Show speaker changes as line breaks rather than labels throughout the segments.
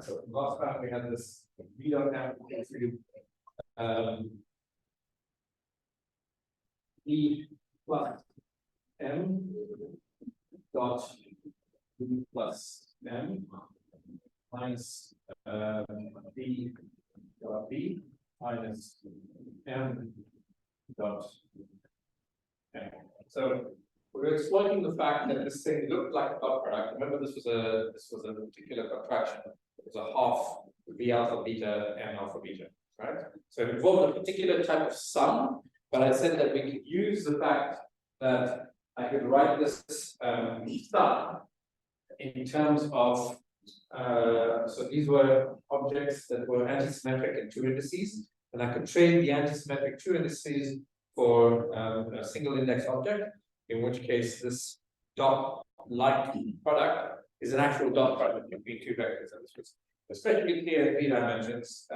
So last time we had this V dot M into E plus M dot V plus M minus B dot B minus M dot M. So we're exploiting the fact that this thing looked like a dot product. Remember, this was a particular contraction. It was a half V alpha beta M alpha beta, right? So it involved a particular type of sum, but I said that we could use the fact that I could write this sum in terms of so these were objects that were antisymmetric in two indices, and I could trade the antisymmetric two indices for a single index object, in which case this dot-like product is an actual dot product between two vectors. And this was especially clear in 3 dimensions,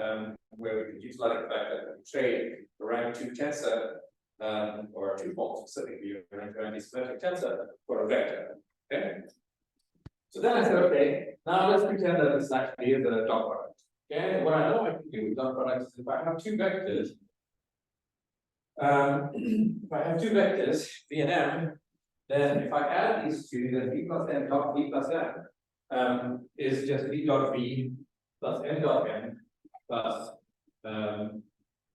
where we could utilize the fact that we trade the rank 2 tensor, or 2 forms specifically, rank 2 antisymmetric tensor for a vector. Okay. So then I said, okay, now let's pretend that this actually is a dot product. Okay, what I know I can do with dot products is if I have two vectors, V and M, then if I add these two, then V plus M dot V plus M is just V dot V plus M dot M plus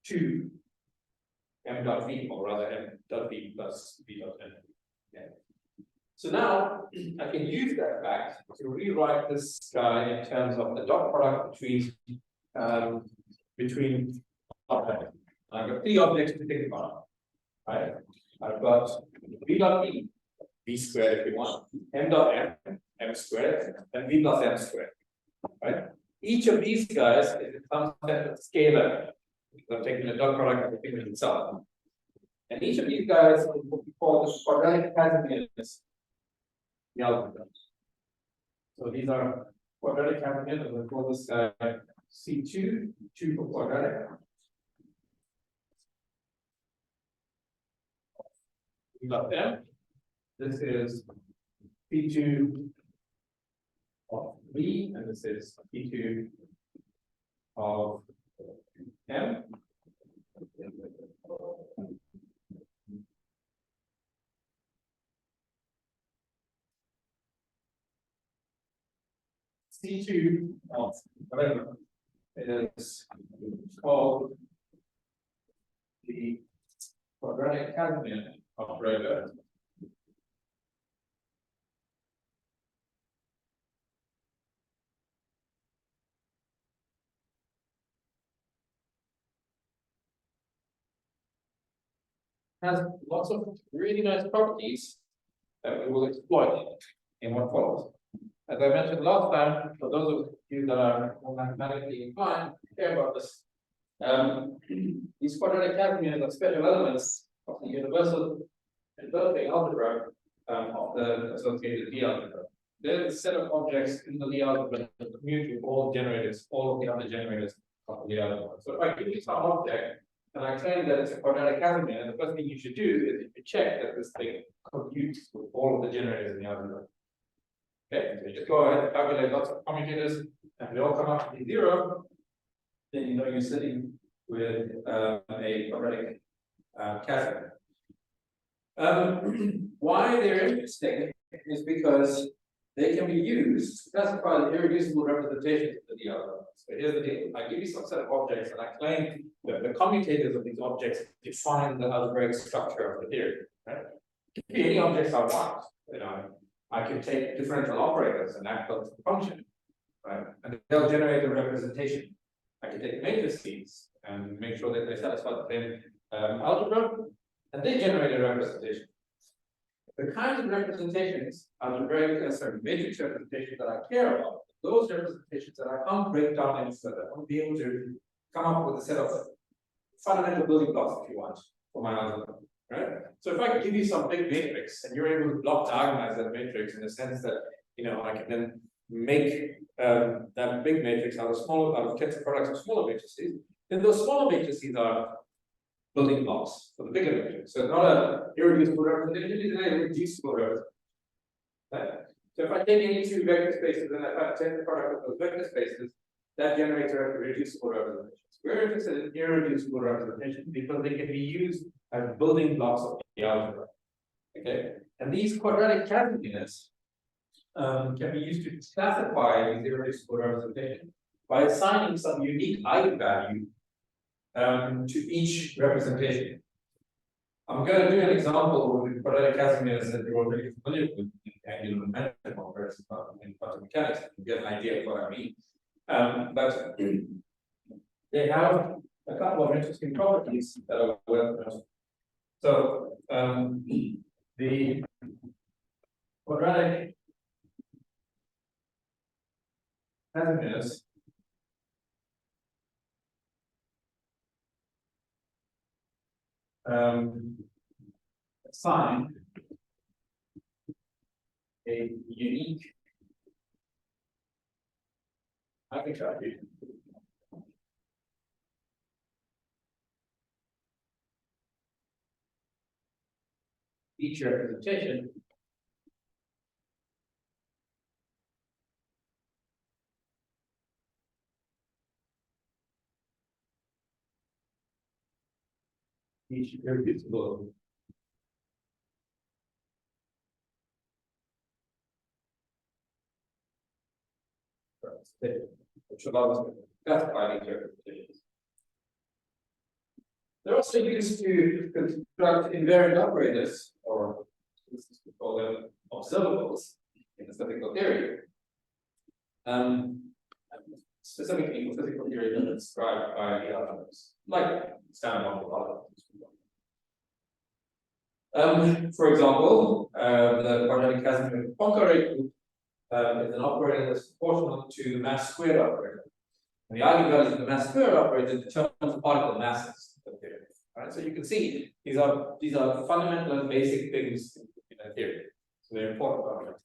2 M dot V, or rather M dot V plus V dot M. Okay. So now I can use that fact to rewrite this guy in terms of the dot product between objects. I've got 3 objects to think about, right? I've got V dot V, V squared if you want, M dot M, M squared, and V plus M squared, right? Each of these guys is some set of scalar. I'm taking the dot product between itself. And each of these guys is what we call the quadratic Casimirs. The algorithm. So these are quadratic Casimirs, and we call this guy C2, 2 for quadratic. We got M. This is P2 of V, and this is P2 of M. C2 of whatever is called the quadratic Casimir operator. Has lots of really nice properties that we will exploit in what follows. As I mentioned last time, for those of you that are more mathematically inclined, care about this. These quadratic Casimirs are special elements of the universal inverting algebra of the associated Lie algebra. There's a set of objects in the Lie algebra that commute with all generators, all of the other generators of the Lie algebra. So if I give you some object and I claim that it's a quadratic Casimir, the first thing you should do is you check that this thing commutes with all of the generators in the algebra. Okay, so you just go ahead and calculate lots of commutators, and they all come up to be 0. Then you know you're sitting with a quadratic Casimir. Why they're interesting is because they can be used to classify the irreducible representations of the algebra. So here's the deal: I give you some set of objects, and I claim that the commutators of these objects define the algebraic structure of the theory. Right? Any objects I want, you know, I can take differential operators and act on the function, right? And they'll generate a representation. I can take matrices and make sure that they satisfy the same algebra, and they generate a representation. The kinds of representations, algebraic, matrix representations that I care about, those representations that I can't break down any further. I won't be able to come up with a set of fundamental building blocks, if you want, for my algebra. Right? So if I give you some big matrix and you're able to block diagonalize that matrix in the sense that, you know, I can then make that big matrix out of tensor products of smaller matrices, then those smaller matrices are building blocks for the bigger matrix. So it's not an irreducible representation, it's an irreducible representation. Right? So if I take any two vector spaces and I take the product of those vector spaces, that generates a reducible representation. We're interested in irreducible representation because they can be used as building blocks of the algebra. Okay, and these quadratic Casimirs can be used to classify these irreducible representations by assigning some unique eigenvalue to each representation. I'm going to do an example with quadratic Casimirs that you're already familiar with in angular momentum versus in quantum mechanics to get an idea of what I mean. But they have a couple of interesting properties that are well known. So the quadratic Casimirs assign a unique eigenvalue each representation each irreducible which allows us to classify these representations. They're also used to construct invariant operators, or we call them observables in the statistical theory. Specifically in physical theory that is described by the algorithms, like standard model algorithms. For example, the quadratic Casimir Poincare group is an operator that's proportional to the mass squared operator. And the eigenvalues of the mass squared operator determines particle masses. Right? So you can see these are fundamental and basic things in the theory. So they're important operators.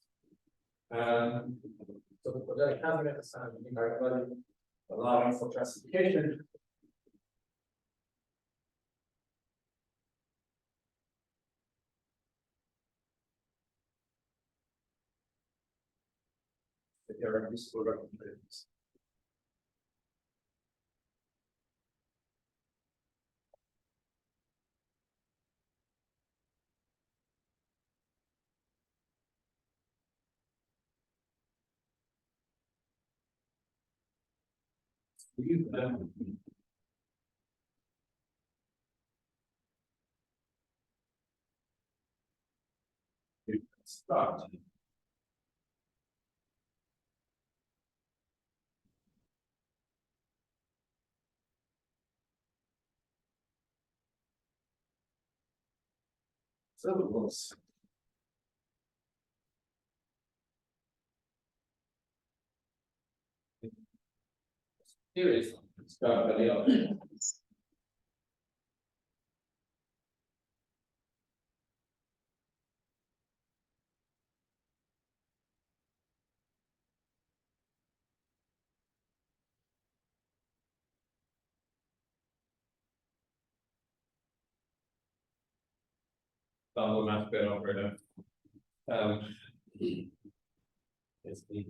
So the quadratic Casimir is an eigenvalue allowing for classification. There are useful representations. Use them. Start. Observables. Seriously, start by the other. Double mass squared operator. Is the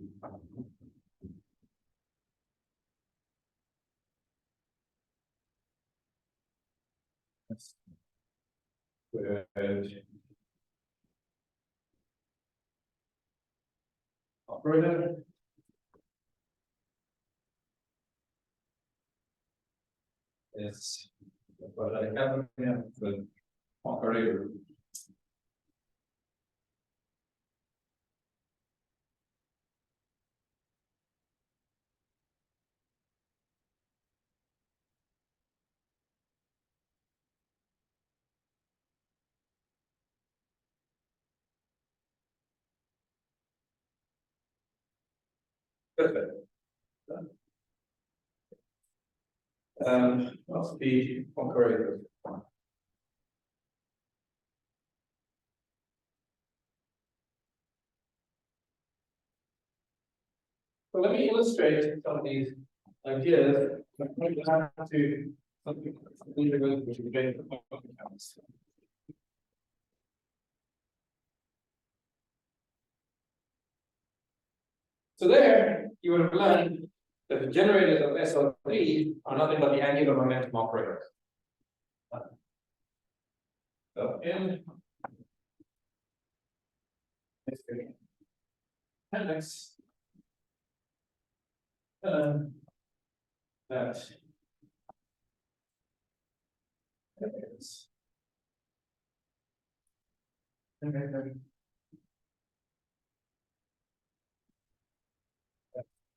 squared operator. Is what I have here the operator. Perfect. What's the operator? So let me illustrate some of these ideas. I'm going to have to something which is very important. So there, you would have learned that the generators of SL3 are nothing but the angular momentum operators. So in this appendix, that is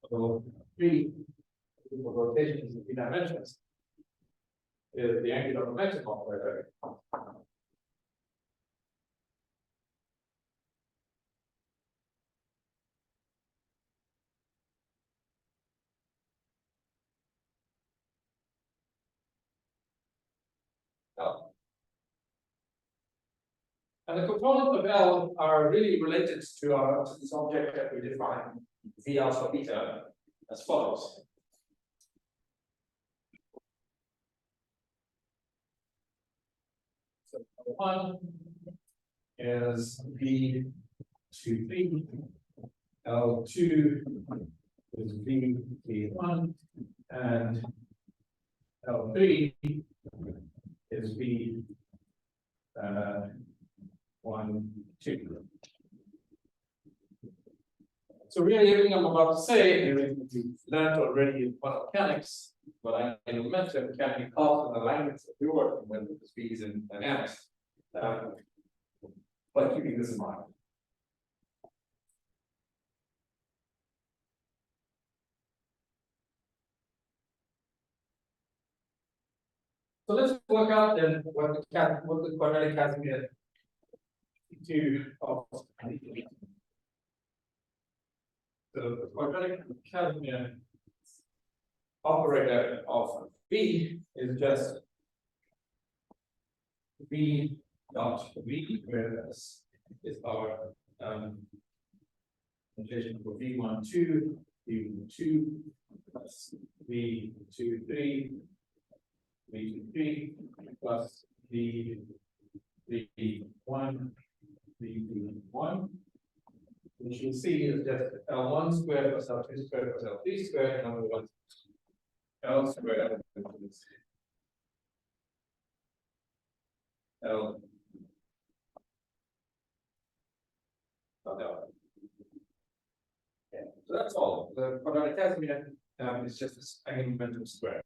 so three rotations in 3 dimensions is the angular momentum operator. L. And the components of L are really related to this object that we define, V alpha beta, as follows. So L1 is V2V, L2 is V1, and L3 is V 1, 2. So really everything I'm about to say, everything you've learned already in quantum mechanics, but I momentum can be called in the language that we're working with V's and M's. But keeping this in mind. So let's work out then what the quadratic Casimir to so the quadratic Casimir operator of V is just V dot V, where this is our notation for V12, V2 plus V23, V23 plus V31, V1, which you'll see is just L1 squared plus L2 squared plus L3 squared, and other one L squared L. Okay, so that's all. The quadratic Casimir is just this angular momentum square.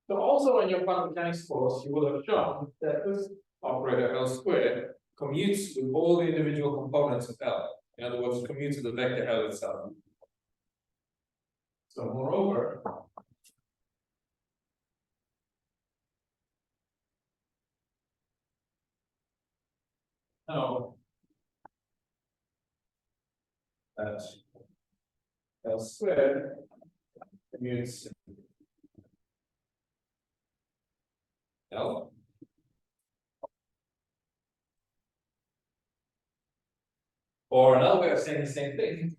So also in your quantum mechanics course, you will have shown that this operator L squared commutes with all the individual components of L. In other words, commutes with the vector L itself. So moreover, now that L squared commutes L. Or another way of saying the same thing.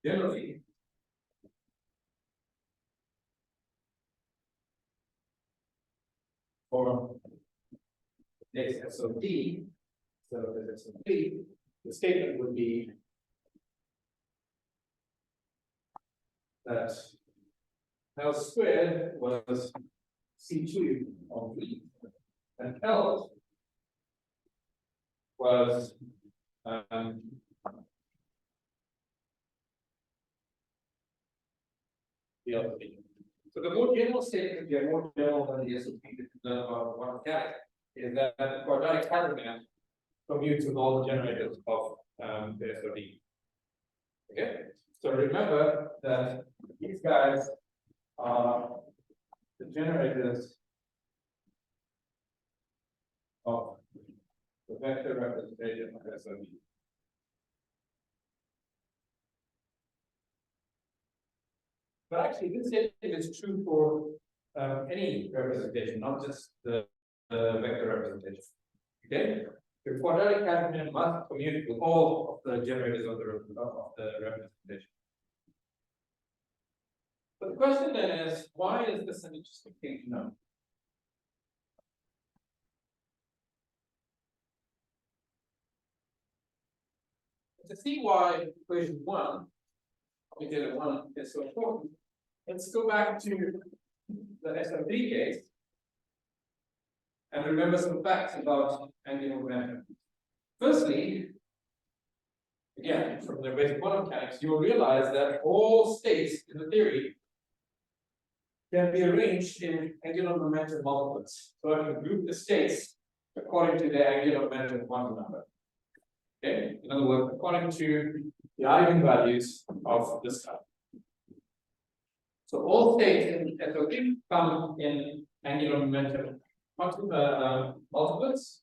Generally, for this SOD, so this SOD, the statement would be that L squared was C2 of V, and L was the other thing. So the more general statement, the more general than the SOP that you learn about quantum mechanics, is that the quadratic Casimir commutes with all the generators of the SOD. Okay, so remember that these guys are the generators of the vector representation of SOD. But actually, this statement is true for any representation, not just the vector representation. Okay, the quadratic Casimir must commute with all of the generators of the representation. But the question then is, why is this an interesting thing to know? To see why equation 1, we did it 1, is so important, let's go back to the SO3 case and remember some facts about angular momentum. Firstly, again, from the basic quantum mechanics, you'll realize that all states in the theory can be arranged in angular momentum multiplets. So I can group the states according to their angular momentum quantum number. Okay, in other words, according to the eigenvalues of this type. So all states in SO3 come in angular momentum multiplets.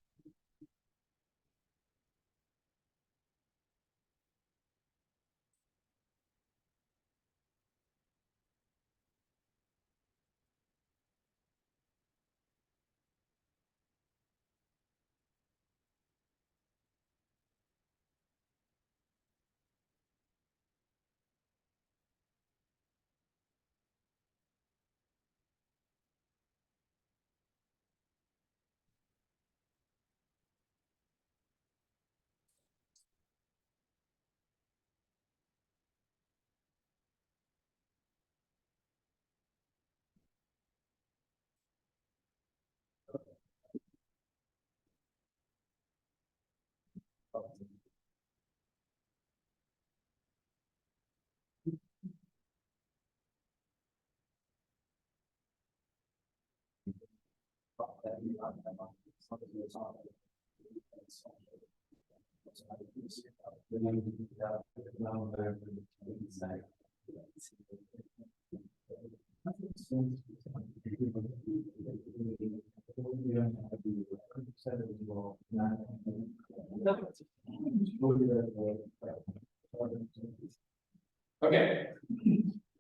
Okay,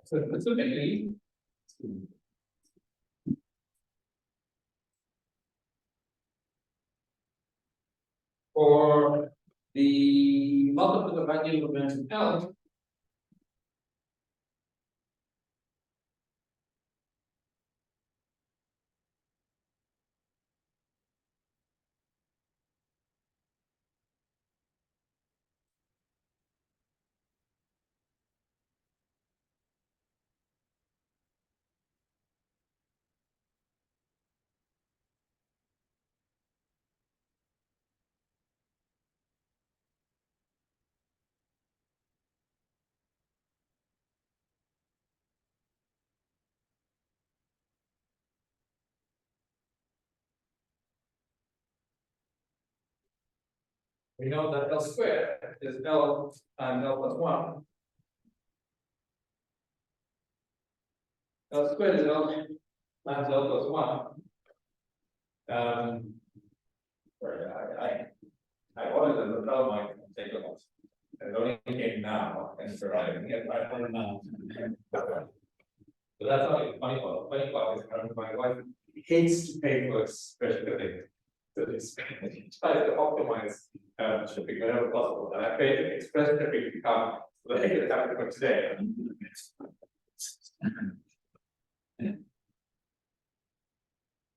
so specifically, for the multiple of angular momentum L, we know that L squared is L times L plus 1. L squared is L times L plus 1. I wanted to tell my take a look. It only came now, and so I don't know. But that's not a funny part. Funny part is my wife hates to pay for special shipping. So it's tries to optimize shipping whenever possible. And I paid express shipping to come, so that I could have it for today.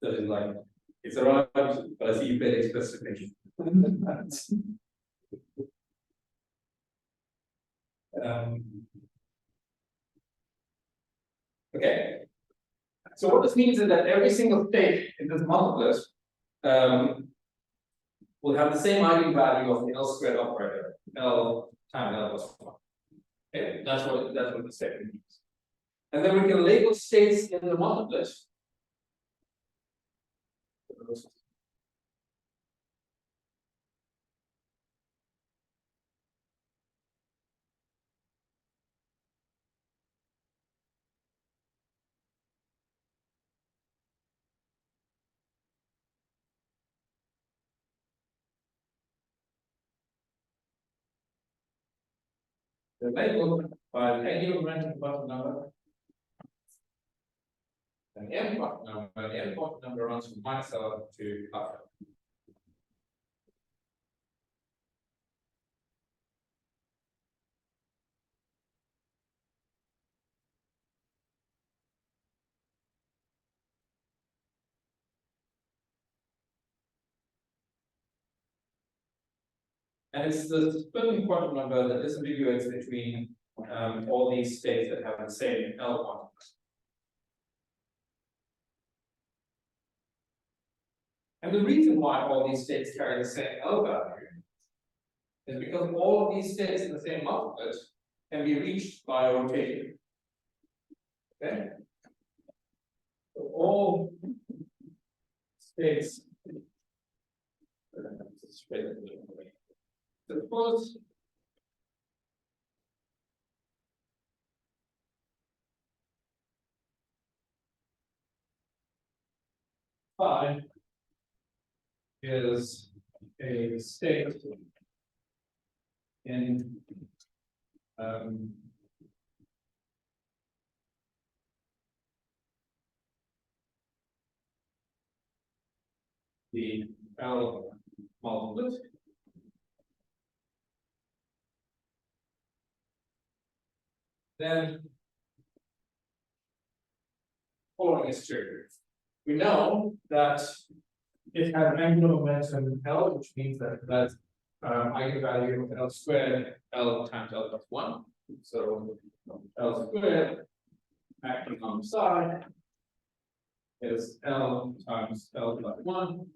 So it's like, it's around, but I see you paid express shipping. Okay. So what this means is that every single state in this multiplet will have the same eigenvalue of the L squared operator, L times L plus 1. Okay, that's what the statement means. And then we can label states in the multiplet. The label by the angular momentum quantum number, and the M quantum number, and the M quantum number runs from -L to +L. And it's the spinning quantum number that disambiguates between all these states that have the same L quantum. And the reason why all these states carry the same L value is because all of these states in the same multiplet can be reached by a rotation. Okay? So all states, suppose phi is a state in the L multiplet. Then following is true. We know that it has angular momentum L, which means that eigenvalue of L squared, L times L plus 1. So L squared acting on the side is L times L plus 1.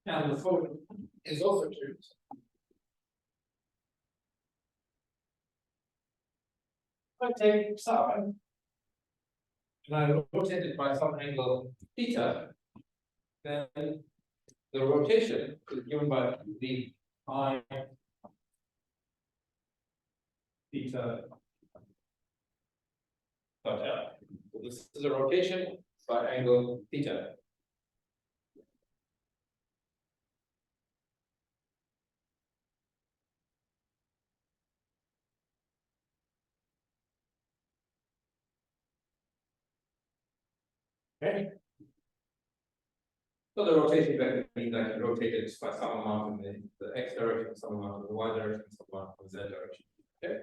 And the photon is also true. If I take psi and I rotate it by some angle theta, then the rotation is given by the I theta dot L. So this is a rotation by angle theta. Okay. So the rotation vector means that it rotated by some amount in the x direction, some amount in the y direction, some amount in the z direction. Okay.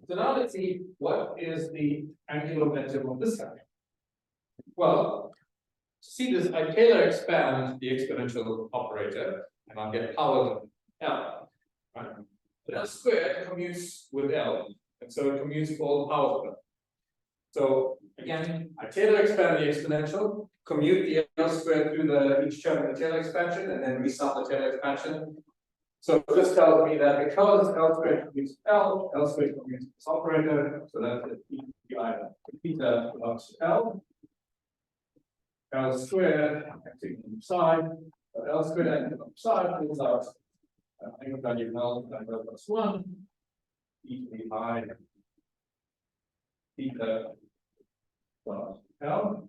So now let's see what is the angular momentum of this guy. Well, to see this, I Taylor expand the exponential operator, and I'll get power of L. Right? But L squared commutes with L, and so it commutes for all powers of L. So again, I Taylor expand the exponential, commute the L squared through each term in the Taylor expansion, and then resum the Taylor expansion. So this tells me that because L squared commutes L, L squared commutes this operator, so that's theta plus L. L squared acting on the side, L squared acting on the side pulls out eigenvalue L and L plus 1, e to the I theta plus L.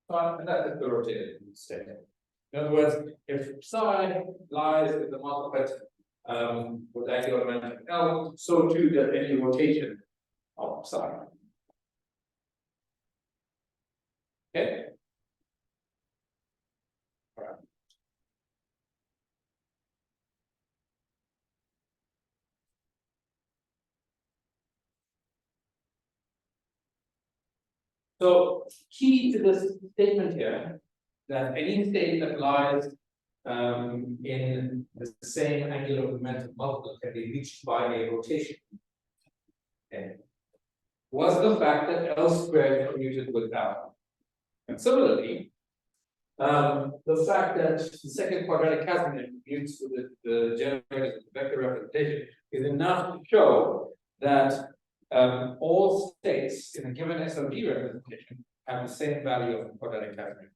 And that is the rotated state. In other words, if psi lies in the multiplet with angular momentum L, so too does any rotation of psi. Okay. All right. So key to this statement here, that any state that lies in the same angular momentum multiplet can be reached by a rotation. Okay. Was the fact that L squared commuted with L. And similarly, the fact that the second quadratic Casimir commutes with the generators of the vector representation is enough to show that all states in a given SOD representation have the same value of quadratic Casimir.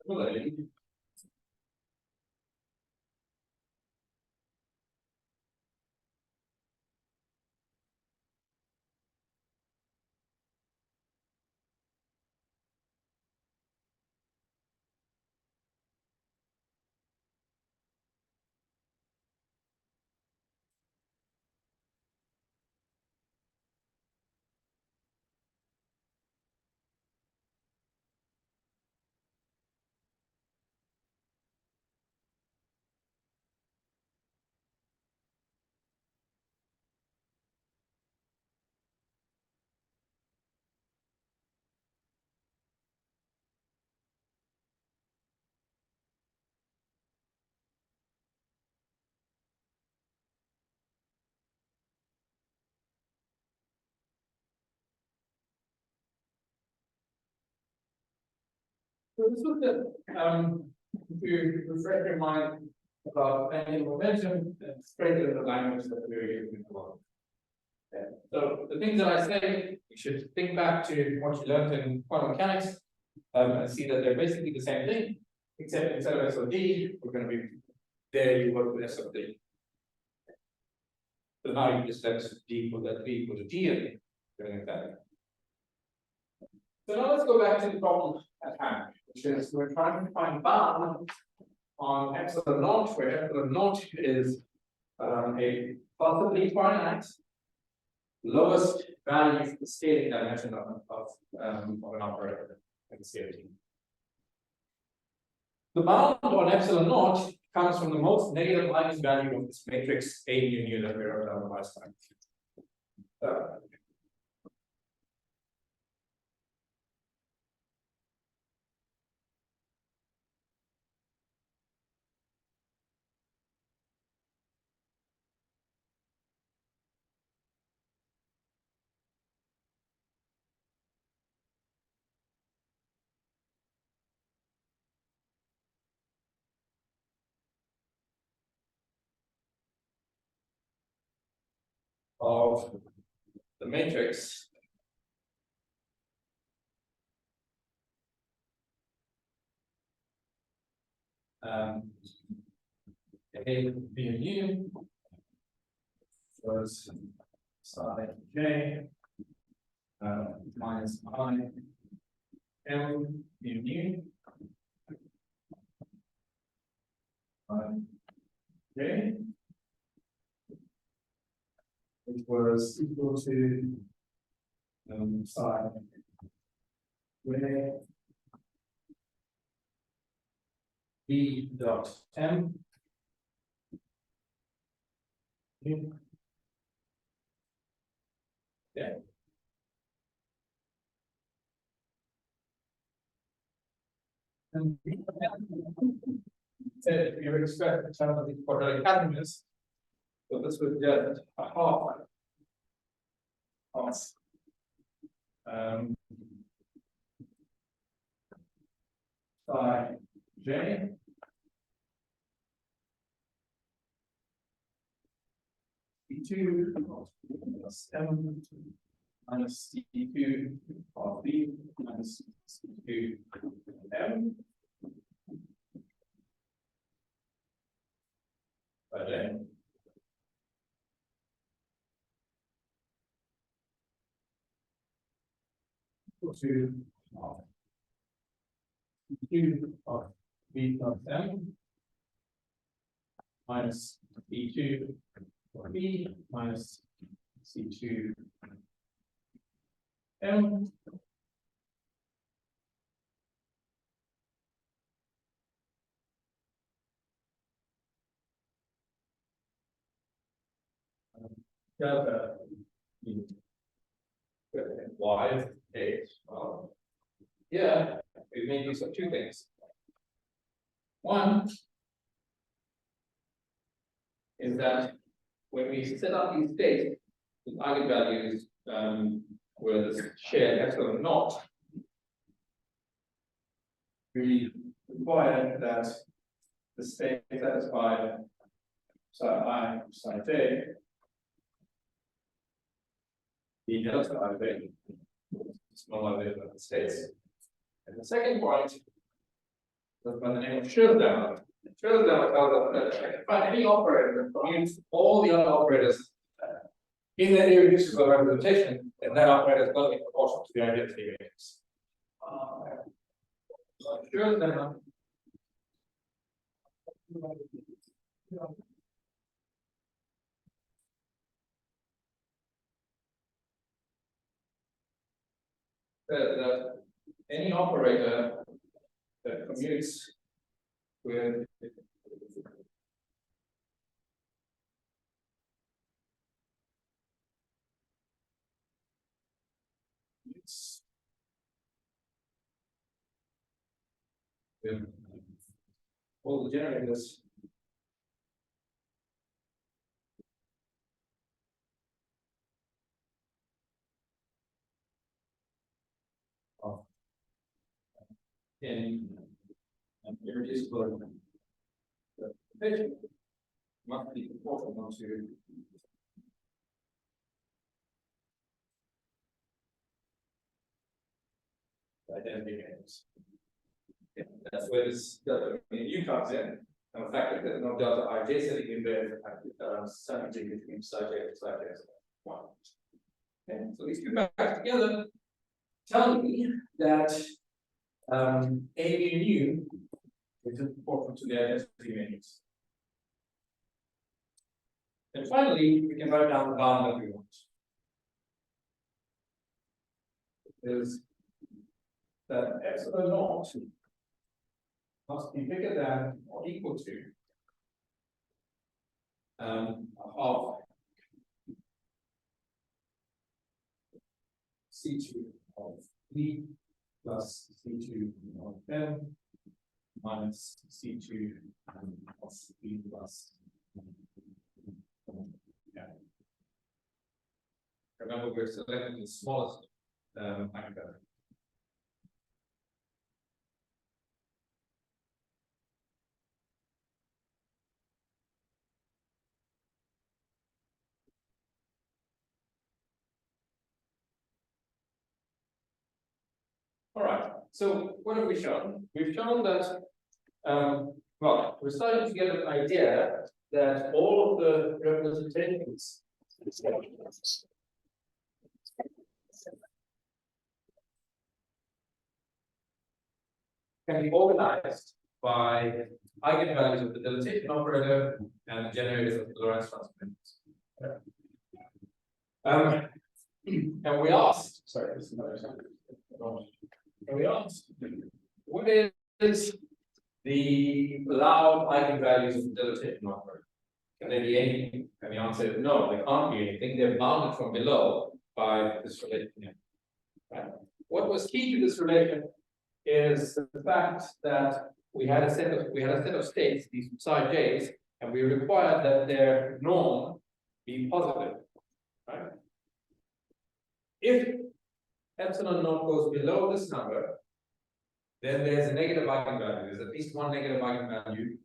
Similarly, So this was to refresh your mind about angular momentum and straight in the language that we were using a lot. So the things that I say, you should think back to what you learned in quantum mechanics and see that they're basically the same thing, except instead of S of D, we're going to be there, you work with S of D. So now you just let S of D equal that D equal to D and doing that. So now let's go back to the problem at hand, which is we're trying to find bound on epsilon naught, where epsilon naught is a possibly finite lowest value for the scaling dimension of an operator like CFT. The bound on epsilon naught comes from the most negative eigenvalue of this matrix A mu that we wrote down last time. Of the matrix A mu was psi j minus I m mu j, which was equal to psi j b dot m yeah. And said if you expect the term of the quadratic Casimir, so this would get a half of psi j d2 plus m minus d2 of b minus d2 m by j. Equal to d2 of b plus m minus d2 of b minus c2 m delta y h. Well, yeah, we made use of two things. One is that when we set up these states with eigenvalues with shared epsilon naught, we require that the state satisfy psi I psi j be delta I j, smaller than the states. And the second point was by the name of Schurz-Lemma. Schurz-Lemma tells us that I can find any operator that commutes all the other operators in an irreducible representation, and that operator is going to be proportional to the identity matrix. Schurz-Lemma says that any operator that commutes with all the generators of in an irreducible representation must be proportional to the identity gains. Yeah, that's where this delta U comes in. And the fact that there's no delta I j sitting in there, synergy between psi j and psi j is 1. Okay, so these two factors together tell me that A mu nu is proportional to the identity gains. And finally, we can write down the bound that we want. Is that epsilon naught must be bigger than or equal to half C2 of B plus C2 of M minus C2 of B plus. Yeah. Remember, we're selecting the smallest eigenvalue. All right. So what have we shown? We've shown that well, we're starting to get an idea that all of the representations can be organized by eigenvalues of the dilatation operator and the generators of the Lorentz transformations. And we asked, sorry, this is another example. And we asked, what is the allowed eigenvalues of the dilatation operator? Can they be anything? And the answer is no, they can't be anything. They're bounded from below by this relation. Right? What was key to this relation is the fact that we had a set of states, these psi j's, and we required that their norm be positive. Right? If epsilon naught goes below this number, then there's a negative eigenvalue. There's at least one negative eigenvalue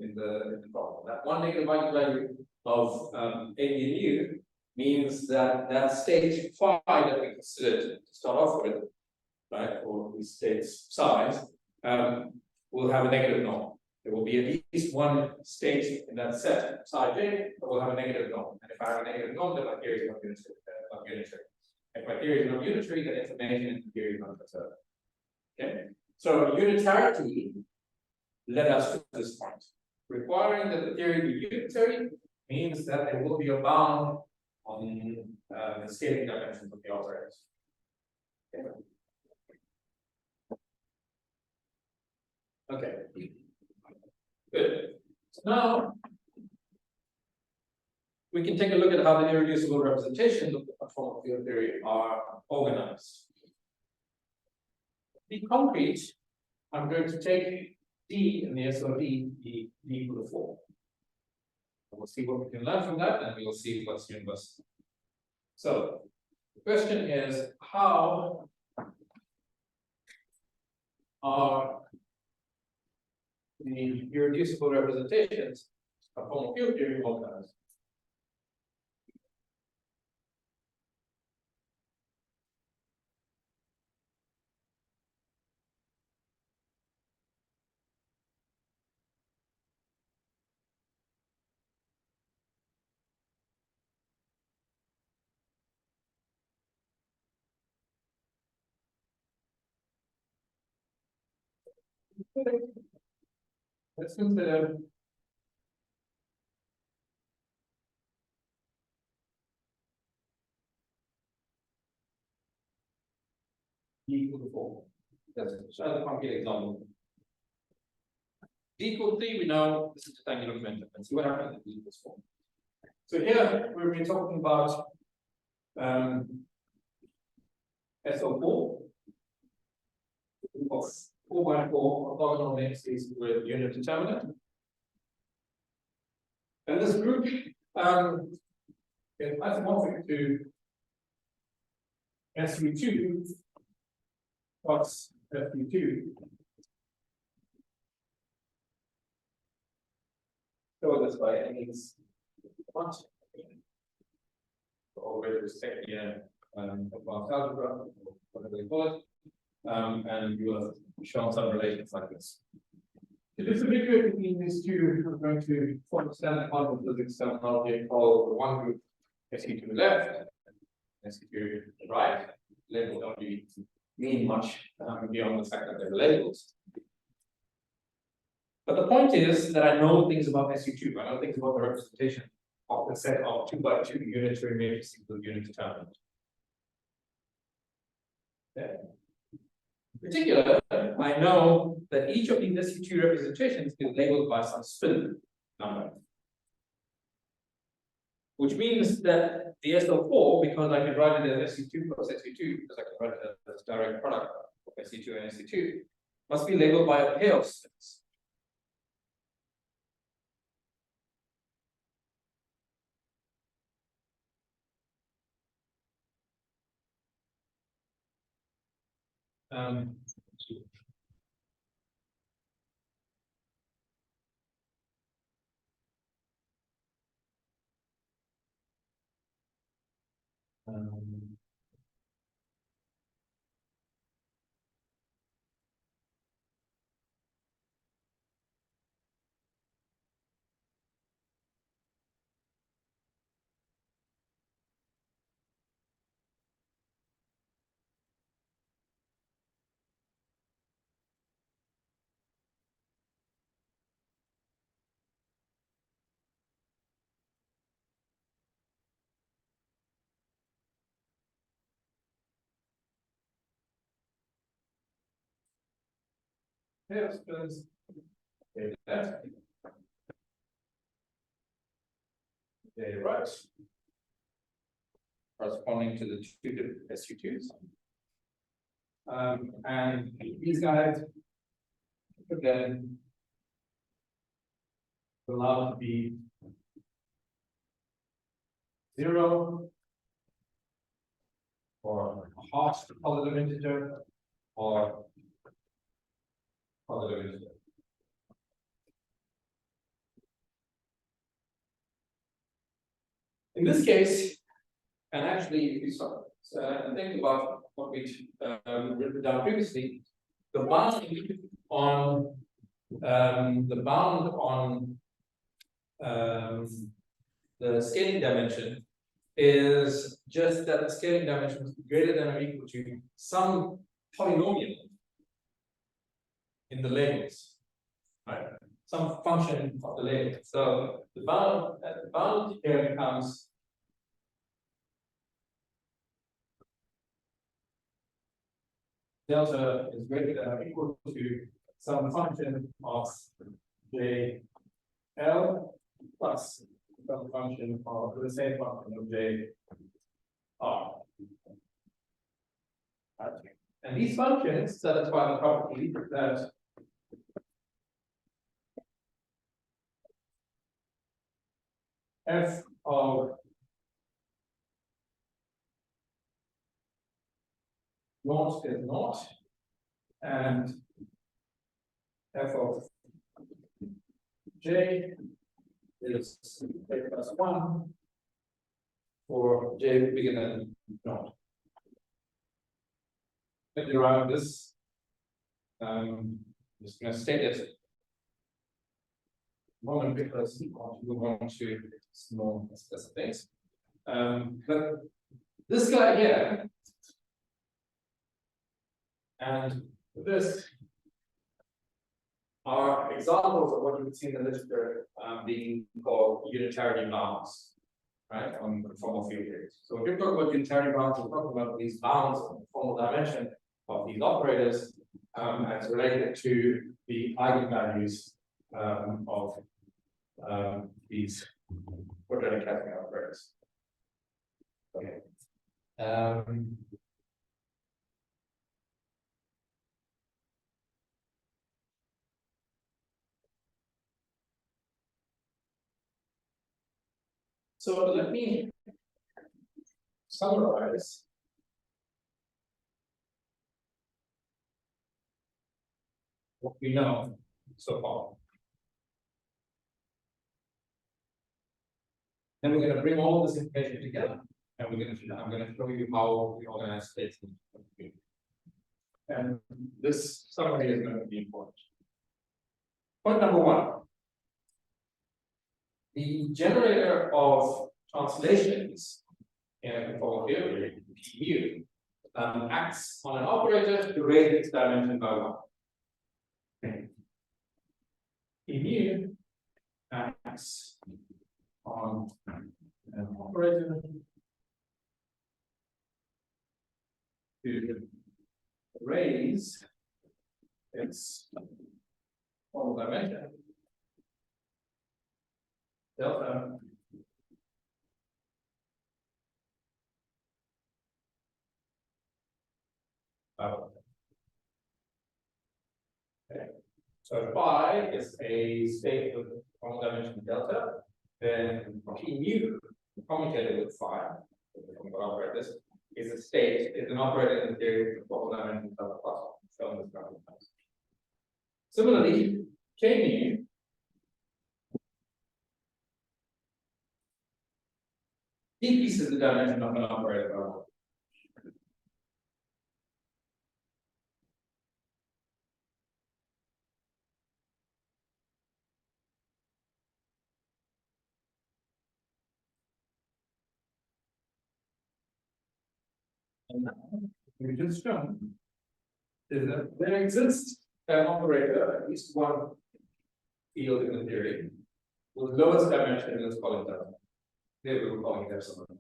in the problem. That one negative eigenvalue of A mu means that that state phi that we considered to start off with, right, or these states psi's, will have a negative norm. There will be at least one state in that set, psi j, that will have a negative norm. And if I have a negative norm, then my theory is not unitary. If my theory is not unitary, then information in the theory is not perturbed. Okay, so unitarity led us to this point. Requiring that the theory be unitary means that there will be a bound on the scaling dimensions of the operators. Okay. Good. So now we can take a look at how the irreducible representations of the conformal field theory are organized. To be concrete, I'm going to take D in the SOD be D equal to 4. We'll see what we can learn from that, and we'll see what's universal. So the question is, how are the irreducible representations of conformal field theory organized? Let's consider D equal to 4. That's a concrete example. D equal to 3, we know this is just angular momentum. Let's see what happens if D equals 4. So here we've been talking about SO4 of 4 by 4 orthogonal matrices with unit determinant. And this group is isomorphic to SU2 plus SU2. Show this by any means what always respect the advanced algebra, whatever they call it, and you will have shown some relations like this. To differentiate between these two, we're going to form a standard quantum physics terminology called the one group SU to the left, SU to the right. Labels don't really mean much beyond the fact that they're labels. But the point is that I know things about SU2. I know things about the representation of the set of 2 by 2 unitary matrices with unit determinant. Okay. In particular, I know that each of these SU2 representations is labeled by some spin number. Which means that the SL4, because I can write it as SU2 plus SU2, because I can write it as a direct product of SU2 and SU2, must be labeled by a pair of spins. Pair of spins. Okay, left. Okay, right. Corresponding to the 2 different SU2s. And these guys, again, allowed to be 0 or a half positive integer or positive integer. In this case, and actually, if you start and think about what we've written down previously, the bound on the scaling dimension is just that the scaling dimension is greater than or equal to some polynomial in the labels, right? Some function of the label. So the bound here becomes delta is greater than or equal to some function of J L plus some function of the same function of J R. And these functions satisfy the property that f of naught is naught, and f of j is j plus 1 for j bigger than naught. Let me derive this. I'm just going to state it moment because we want to move on to small explicit things. But this guy here and this are examples of what you would see in the literature being called unitarity bounds, right, on the formal field theories. So if you're talking about unitarity bounds, we're talking about these bounds on the formal dimension of these operators as related to the eigenvalues of these quadratic Casimir operators. Okay. So let me summarize what we know so far. Then we're going to bring all this information together, and I'm going to show you how we organize states. And this summary is going to be important. Point number one. The generator of translations in a conformal field, PU, acts on an operator to raise its dimension by 1. Okay. PU acts on an operator to raise its formal dimension delta okay. So if phi is a state with formal dimension delta, then P mu commutated with phi, operators, is a state, is an operator in the theory with formal dimension delta plus, shown in this graph. Similarly, K mu decreases the dimension of an operator by 1. And now, we just shown is that there exists an operator, at least one field in the theory, with lowest dimension, let's call it delta. Here we were calling it epsilon.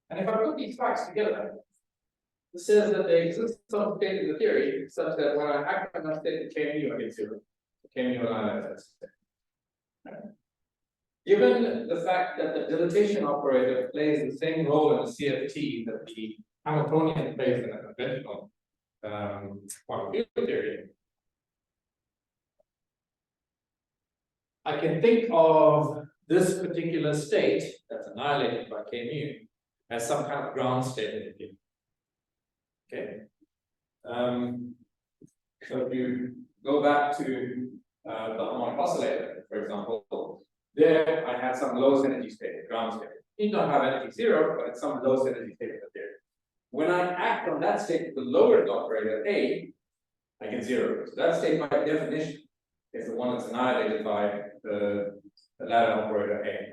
And if I put these facts together, it says that there exists some state in the theory such that when I act on that state, K mu I get 0. K mu analyzes. Given the fact that the dilatation operator plays the same role in the CFT that the Hamiltonian plays in a conventional quantum field theory, I can think of this particular state that's annihilated by K mu as some kind of ground state in the field. Okay. So if you go back to the harmonic oscillator, for example, there I had some lowest energy state, ground state. You don't have energy 0, but it's some lowest energy state in the theory. When I act on that state with the lowered operator A, I get 0. So that state by definition is the one that's annihilated by the ladder operator A.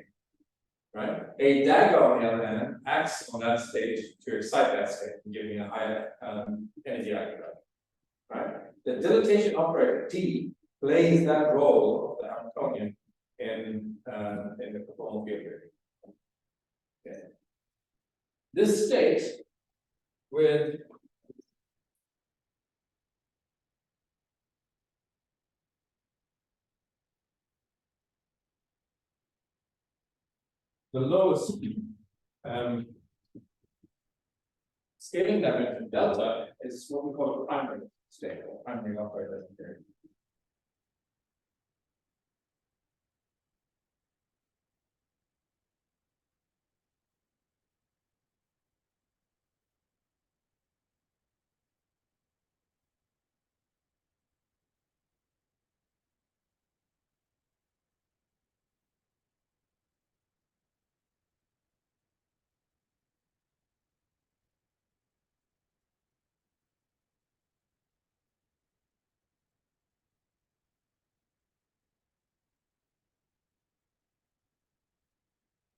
Right? A dagger, on the other hand, acts on that state to excite that state and give me a higher energy output. Right? The dilatation operator T plays that role of the Hamiltonian in the conformal field theory. Okay. This state with the lowest scaling dimension delta is what we call a primary state, or primary operator theory.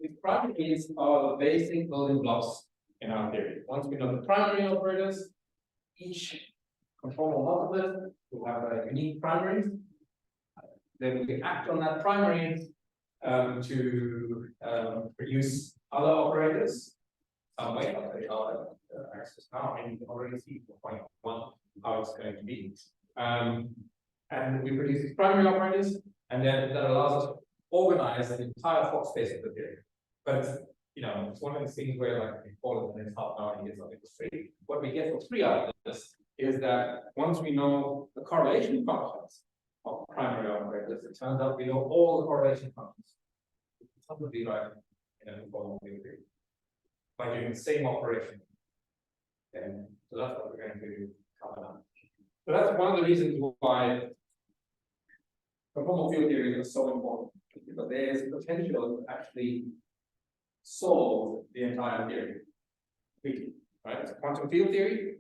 These primaries are the basic building blocks in our theory. Once we know the primary operators, each conformal multiplet will have a unique primary. Then we act on that primary to produce other operators. Some way, I'll tell you how that access now. I mean, you can already see 4.1 how it's going to be. And we produce these primary operators, and then that allows us to organize the entire Fock space of the theory. But you know, it's one of these things where, like, we call it the next half hour and get something for free. What we get for free out of this is that once we know the correlation functions of primary operators, it turns out we know all the correlation functions. It's probably right in a conformal field theory by doing the same operation. Okay, so that's what we're going to cover now. So that's one of the reasons why conformal field theories are so important, because there is potential to actually solve the entire theory. Right? It's quantum field theory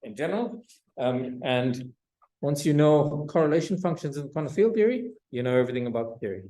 in general. And once you know correlation functions in quantum field theory, you know everything about the theory.